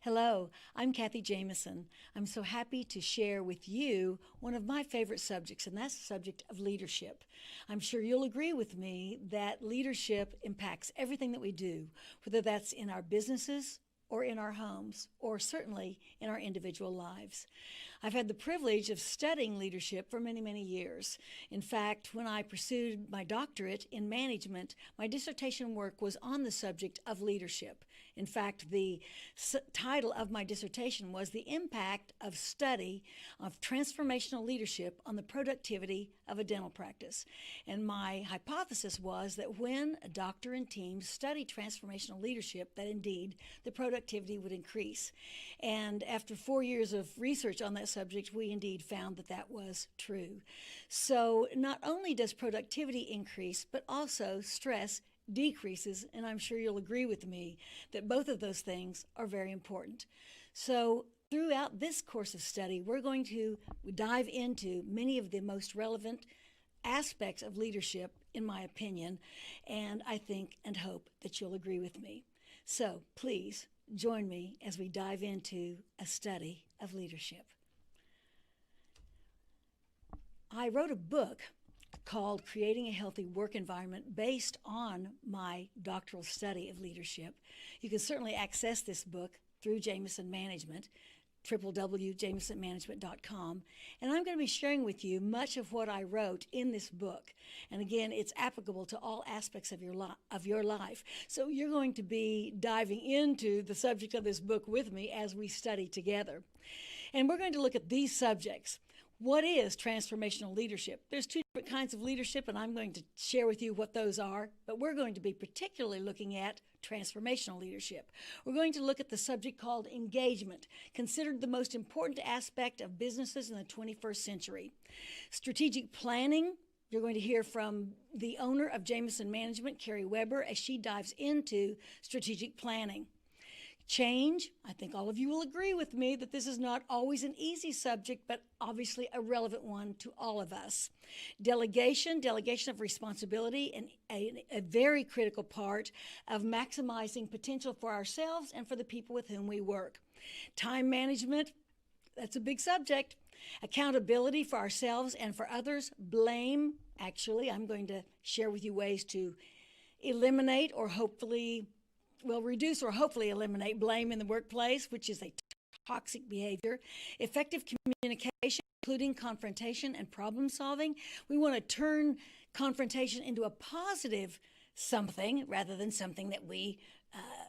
Hello, I'm Kathy Jameson. I'm so happy to share with you one of my favorite subjects, and that's the subject of leadership. I'm sure you'll agree with me that leadership impacts everything that we do, whether that's in our businesses or in our homes, or certainly in our individual lives. I've had the privilege of studying leadership for many, many years. In fact, when I pursued my doctorate in management, my dissertation work was on the subject of leadership. In fact, the title of my dissertation was The Impact of Study of Transformational Leadership on the Productivity of a Dental Practice. And my hypothesis was that when a doctor and team study transformational leadership, that indeed the productivity would increase. And after 4 years of research on that subject, we indeed found that that was true. So not only does productivity increase, but also stress decreases, and I'm sure you'll agree with me that both of those things are very important. So throughout this course of study, we're going to dive into many of the most relevant aspects of leadership, in my opinion, and I think and hope that you'll agree with me. So please join me as we dive into a study of leadership. I wrote a book called Creating a Healthy Work Environment based on my doctoral study of leadership. You can certainly access this book through Jameson Management, www.jamesonmanagement.com, and I'm going to be sharing with you much of what I wrote in this book. And again, it's applicable to all aspects of your life. So you're going to be diving into the subject of this book with me as we study together. And we're going to look at these subjects. What is transformational leadership? There's two different kinds of leadership, and I'm going to share with you what those are, but we're going to be particularly looking at transformational leadership. We're going to look at the subject called engagement, considered the most important aspect of businesses in the 21st century. Strategic planning. You're going to hear from the owner of Jameson Management, Carrie Weber, as she dives into strategic planning. Change, I think all of you will agree with me that this is not always an easy subject, but obviously a relevant one to all of us. Delegation of responsibility, and a very critical part of maximizing potential for ourselves and for the people with whom we work. Time management, that's a big subject. Accountability for ourselves and for others. Blame, actually, I'm going to share with you ways to eliminate or reduce or hopefully eliminate blame in the workplace, which is a toxic behavior. Effective communication, including confrontation and problem solving. We want to turn confrontation into a positive something rather than something that we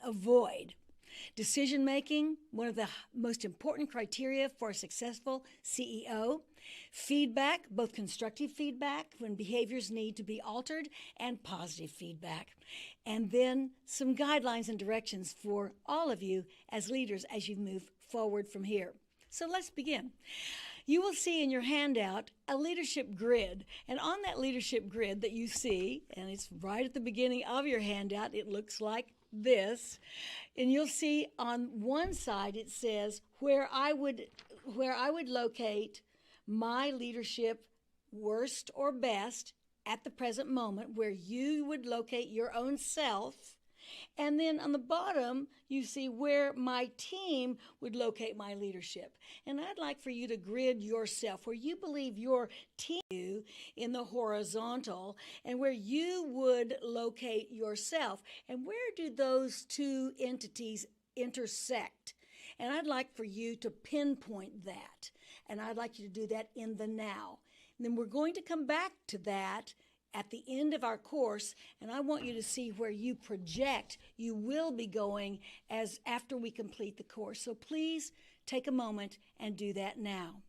avoid. Decision making, one of the most important criteria for a successful CEO. Feedback, both constructive feedback when behaviors need to be altered and positive feedback. And then some guidelines and directions for all of you as leaders as you move forward from here. So let's begin. You will see in your handout a leadership grid, and on that leadership grid that you see, and it's right at the beginning of your handout, it looks like this, and you'll see on one side it says where I would locate my leadership worst or best at the present moment, where you would locate your own self. And then on the bottom, you see where my team would locate my leadership. And I'd like for you to grid yourself, where you believe your team in the horizontal, and where you would locate yourself. And where do those two entities intersect? And I'd like for you to pinpoint that. And I'd like you to do that in the now. And then we're going to come back to that at the end of our course, and I want you to see where you project you will be going after we complete the course. So please take a moment and do that now.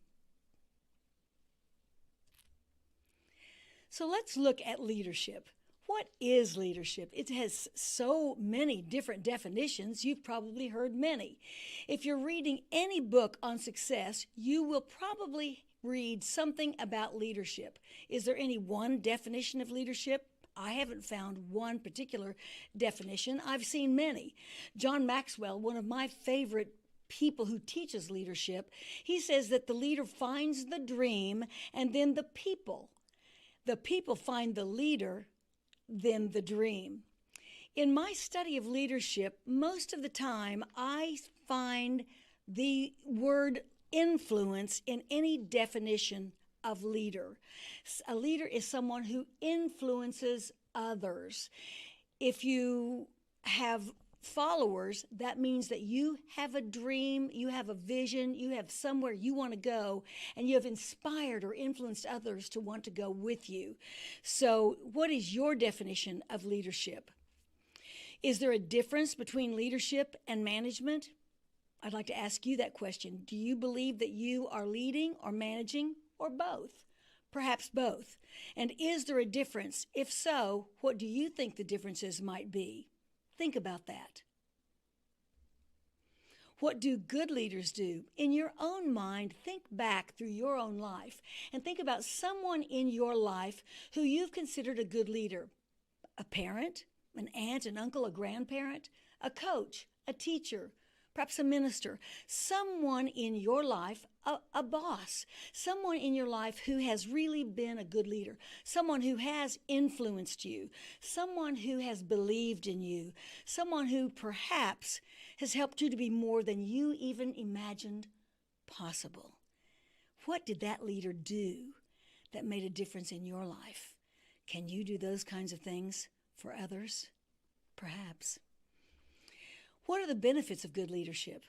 So let's look at leadership. What is leadership? It has so many different definitions. You've probably heard many. If you're reading any book on success, you will probably read something about leadership. Is there any one definition of leadership? I haven't found one particular definition. I've seen many. John Maxwell, one of my favorite people who teaches leadership, he says that the leader finds the dream, and then the people find the leader, then the dream. In my study of leadership, most of the time I find the word influence in any definition of leader. A leader is someone who influences others. If you have followers, that means that you have a dream, you have a vision, you have somewhere you want to go, and you have inspired or influenced others to want to go with you. So, what is your definition of leadership? Is there a difference between leadership and management? I'd like to ask you that question. Do you believe that you are leading or managing, or both? Perhaps both. And is there a difference? If so, what do you think the differences might be? Think about that. What do good leaders do? In your own mind, think back through your own life and think about someone in your life who you've considered a good leader. A parent, an aunt, an uncle, a grandparent, a coach, a teacher, perhaps a minister, someone in your life, a boss, someone in your life who has really been a good leader, someone who has influenced you, someone who has believed in you, someone who perhaps has helped you to be more than you even imagined possible. What did that leader do that made a difference in your life? Can you do those kinds of things for others? Perhaps. What are the benefits of good leadership?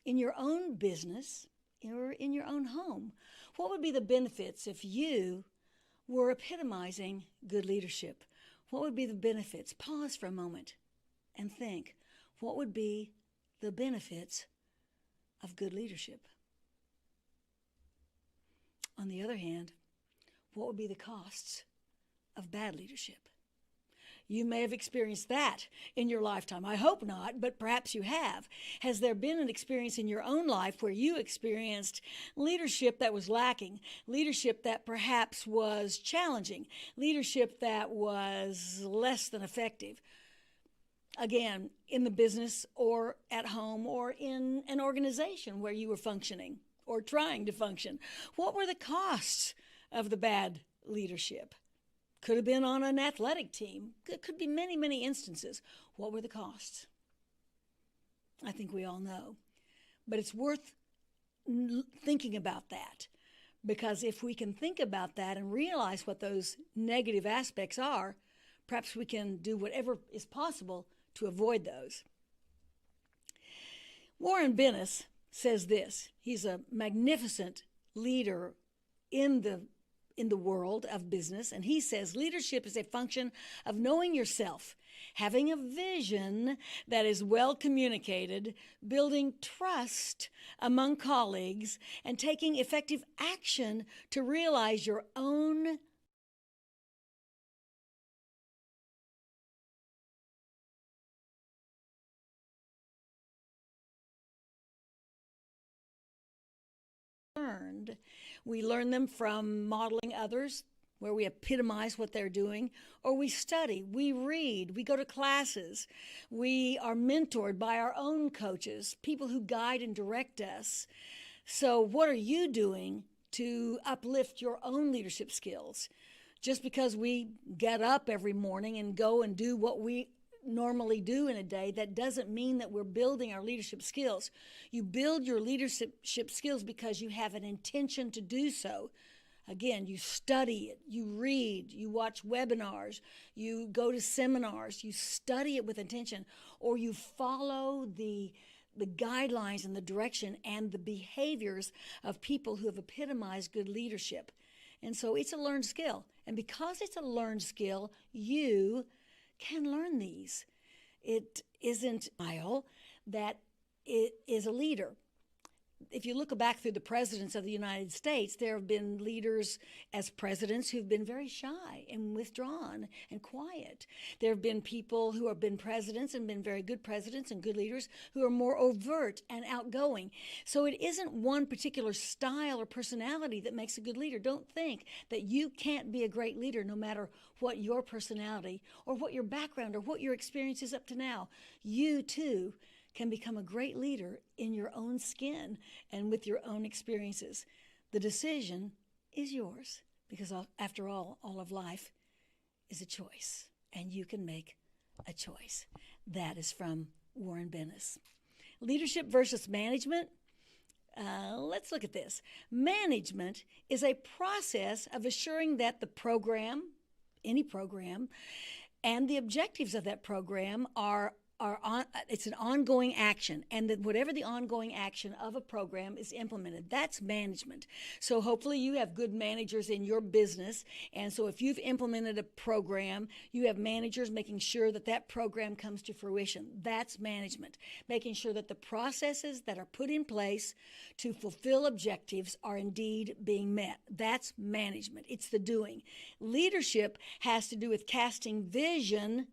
In your own business or in your own home, what would be the benefits if you were epitomizing good leadership? What would be the benefits? Pause for a moment and think, what would be the benefits of good leadership? On the other hand, what would be the costs of bad leadership? You may have experienced that in your lifetime. I hope not, but perhaps you have. Has there been an experience in your own life where you experienced leadership that was lacking, leadership that perhaps was challenging, leadership that was less than effective? Again, in the business or at home or in an organization where you were functioning or trying to function. What were the costs of the bad leadership? Could have been on an athletic team. It could be many, many instances. What were the costs? I think we all know. But it's worth thinking about that, because if we can think about that and realize what those negative aspects are, perhaps we can do whatever is possible to avoid those. Warren Bennis says this. He's a magnificent leader in the world of business, and he says leadership is a function of knowing yourself, having a vision that is well communicated, building trust among colleagues, and taking effective action to realize your own learned. We learn them from modeling others, where we epitomize what they're doing, or we study, we read, we go to classes, we are mentored by our own coaches, people who guide and direct us. So what are you doing to uplift your own leadership skills? Just because we get up every morning and go and do what we normally do in a day, that doesn't mean that we're building our leadership skills. You build your leadership skills because you have an intention to do so. Again, you study it, you read, you watch webinars, you go to seminars, you study it with intention, or you follow the guidelines and the direction and the behaviors of people who have epitomized good leadership. And so it's a learned skill. And because it's a learned skill, you can learn these. It isn't that it is a leader. If you look back through the presidents of the United States, there have been leaders as presidents who've been very shy and withdrawn and quiet. There have been people who have been presidents and been very good presidents and good leaders who are more overt and outgoing. So it isn't one particular style or personality that makes a good leader. Don't think that you can't be a great leader no matter what your personality or what your background or what your experience is up to now. You too can become a great leader in your own skin and with your own experiences. The decision is yours, because after all of life is a choice, and you can make a choice. That is from Warren Bennis. Leadership versus management. Let's look at this. Management is a process of assuring that the program, any program, and the objectives of that program are it's an ongoing action, and that whatever the ongoing action of a program is implemented, that's management. So hopefully you have good managers in your business, and so if you've implemented a program, you have managers making sure that that program comes to fruition. That's management, making sure that the processes that are put in place to fulfill objectives are indeed being met. That's management. It's the doing. Leadership has to do with casting vision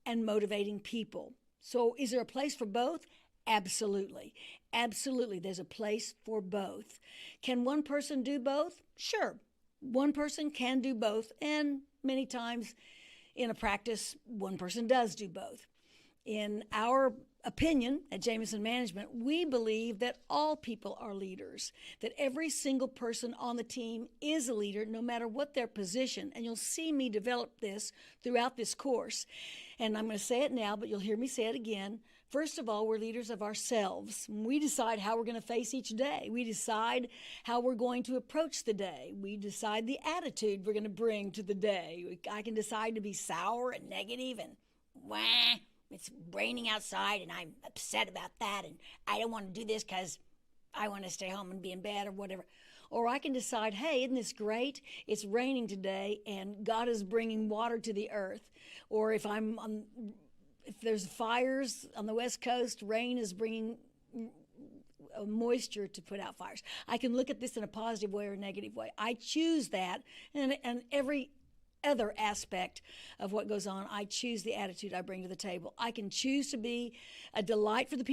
and motivating people. So is there a place for both? Absolutely. Absolutely. There's a place for both. Can one person do both? Sure. One person can do both. And many times in a practice, one person does do both. In our opinion at Jameson Management, we believe that all people are leaders, that every single person on the team is a leader no matter what their position. And you'll see me develop this throughout this course. And I'm going to say it now, but you'll hear me say it again. First of all, we're leaders of ourselves. We decide how we're going to face each day. We decide how we're going to approach the day. We decide the attitude we're going to bring to the day. I can decide to be sour and negative and wah. It's raining outside and I'm upset about that and I don't want to do this because I want to stay home and be in bed or whatever. Or I can decide, hey, isn't this great? It's raining today and God is bringing water to the earth. Or if there's fires on the West Coast, rain is bringing moisture to put out fires. I can look at this in a positive way or a negative way. I choose that, and every other aspect of what goes on, I choose the attitude I bring to the table. I can choose to be a delight for the people